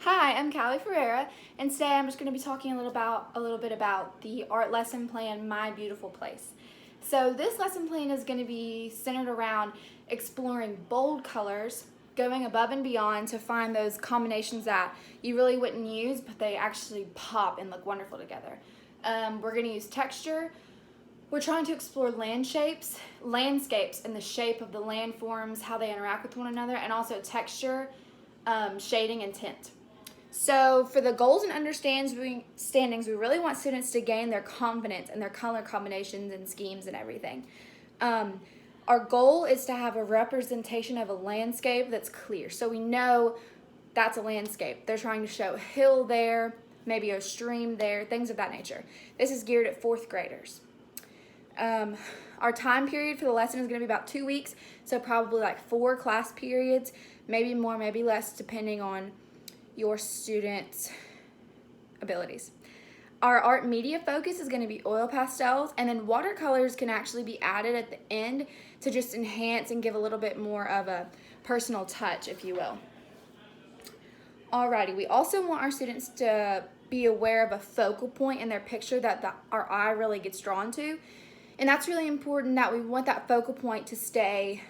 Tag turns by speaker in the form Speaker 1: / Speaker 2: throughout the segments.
Speaker 1: Hi, I'm Callie Ferreira, and today I'm just going to be talking a little bit about the art lesson plan, My Beautiful Place. So this lesson plan is going to be centered around exploring bold colors, going above and beyond to find those combinations that you really wouldn't use, but they actually pop and look wonderful together. We're going to use texture. We're trying to explore landscapes, and the shape of the landforms, how they interact with one another, and also texture, shading, and tint. So for the goals and understandings, we really want students to gain their confidence in their color combinations and schemes and everything. Um, our goal is to have a representation of a landscape that's clear. So we know that's a landscape. They're trying to show a hill there, maybe a stream there, things of that nature. This is geared at fourth graders. Our time period for the lesson is going to be about 2 weeks, so probably like 4 class periods, maybe more, maybe less, depending on your students' abilities. Our art media focus is going to be oil pastels, and then watercolors can actually be added at the end to just enhance and give a little bit more of a personal touch, if you will. Alrighty, we also want our students to be aware of a focal point in their picture that our eye really gets drawn to. And that's really important, that we want that focal point to stay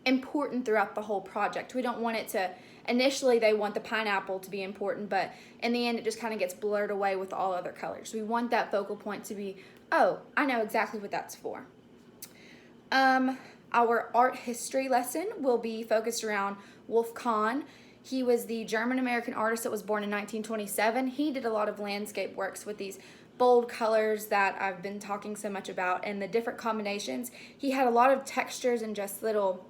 Speaker 1: important throughout the whole project. We don't want it to, initially they want the pineapple to be important, but in the end it just kind of gets blurred away with all other colors. We want that focal point to be, oh, I know exactly what that's for. Our art history lesson will be focused around Wolf Kahn. He was the German-American artist that was born in 1927. He did a lot of landscape works with these bold colors that I've been talking so much about and the different combinations. He had a lot of textures and just little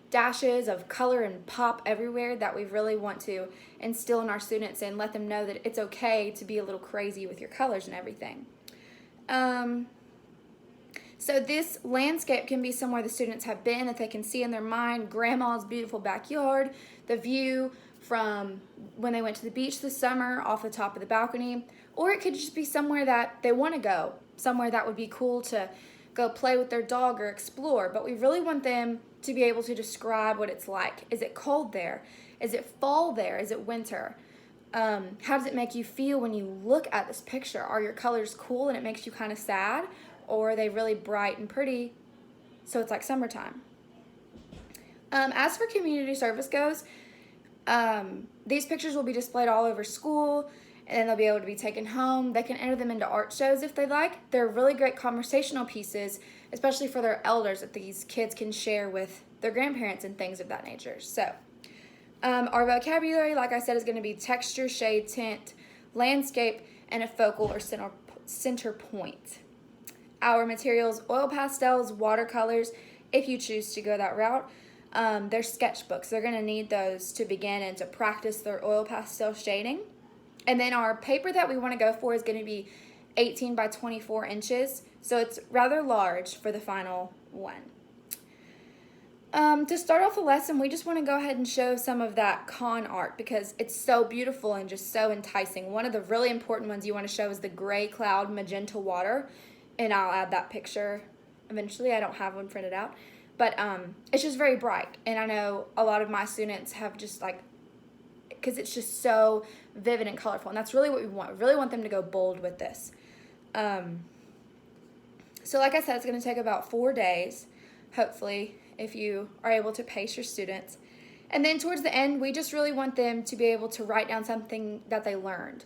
Speaker 1: dashes of color and pop everywhere that we really want to instill in our students and let them know that it's okay to be a little crazy with your colors and everything. So this landscape can be somewhere the students have been, that they can see in their mind grandma's beautiful backyard, the view from when they went to the beach this summer off the top of the balcony, or it could just be somewhere that they want to go, somewhere that would be cool to go play with their dog or explore, but we really want them to be able to describe what it's like. Is it cold there? Is it fall there? Is it winter? How does it make you feel when you look at this picture? Are your colors cool and it makes you kind of sad? Or are they really bright and pretty, so it's like summertime? As for community service goes, these pictures will be displayed all over school, and they'll be able to be taken home. They can enter them into art shows if they like. They're really great conversational pieces, especially for their elders, that these kids can share with their grandparents and things of that nature. So our vocabulary, like I said, is going to be texture, shade, tint, landscape, and a focal or center point. Our materials, oil pastels, watercolors, if you choose to go that route. They're sketchbooks. They're going to need those to begin and to practice their oil pastel shading. And then our paper that we want to go for is going to be 18 by 24 inches. So it's rather large for the final one. To start off the lesson, we just want to go ahead and show some of that Kahn art because it's so beautiful and just so enticing. One of the really important ones you want to show is the gray cloud magenta water. And I'll add that picture eventually. I don't have one printed out. But it's just very bright. And I know a lot of my students have just like, because it's just so vivid and colorful. And that's really what we want. We really want them to go bold with this. So like I said, it's going to take about 4 days, hopefully, if you are able to pace your students. And then towards the end, we just really want them to be able to write down something that they learned.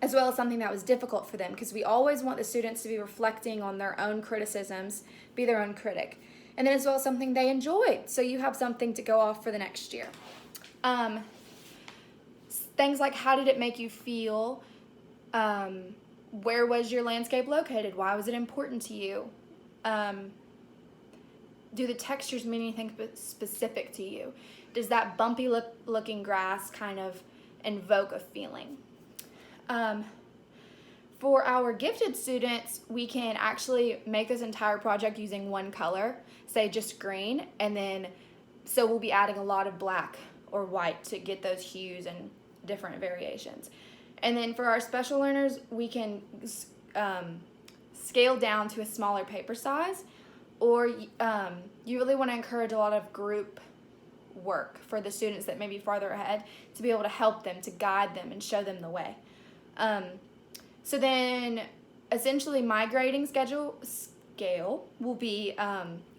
Speaker 1: As well as something that was difficult for them, because we always want the students to be reflecting on their own criticisms, be their own critic. And then as well as something they enjoyed, so you have something to go off for the next year. Things like, how did it make you feel? Where was your landscape located? Why was it important to you? Do the textures mean anything specific to you? Does that bumpy looking grass kind of invoke a feeling? For our gifted students, we can actually make this entire project using one color, say just green, and then so we'll be adding a lot of black or white to get those hues and different variations. And then for our special learners, we can scale down to a smaller paper size, or you really want to encourage a lot of group work for the students that may be farther ahead, to be able to help them, to guide them and show them the way. So then essentially my grading scale will be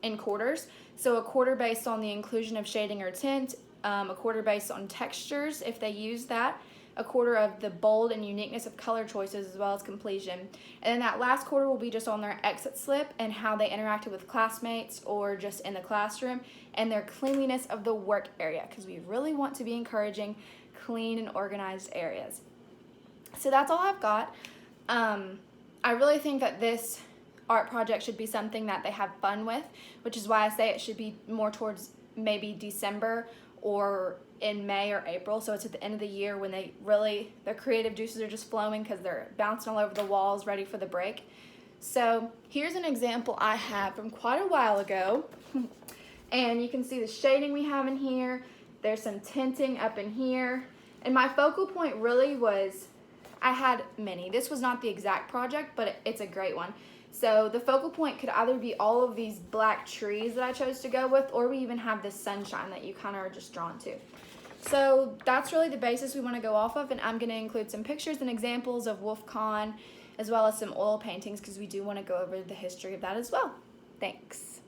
Speaker 1: in quarters. So a quarter based on the inclusion of shading or tint, a quarter based on textures if they use that, a quarter of the bold and uniqueness of color choices as well as completion. And then that last quarter will be just on their exit slip and how they interacted with classmates or just in the classroom, and their cleanliness of the work area, because we really want to be encouraging clean and organized areas. So that's all I've got. I really think that this art project should be something that they have fun with, which is why I say it should be more towards maybe December or in May or April, so it's at the end of the year when their creative juices are just flowing because they're bouncing all over the walls ready for the break. So here's an example I have from quite a while ago, and you can see the shading we have in here. There's some tinting up in here, and my focal point really was, I had many. This was not the exact project, but it's a great one. So the focal point could either be all of these black trees that I chose to go with, or we even have this sunshine that you kind of are just drawn to. So that's really the basis we want to go off of, and I'm going to include some pictures and examples of WolfCon as well as some oil paintings because we do want to go over the history of that as well. Thanks.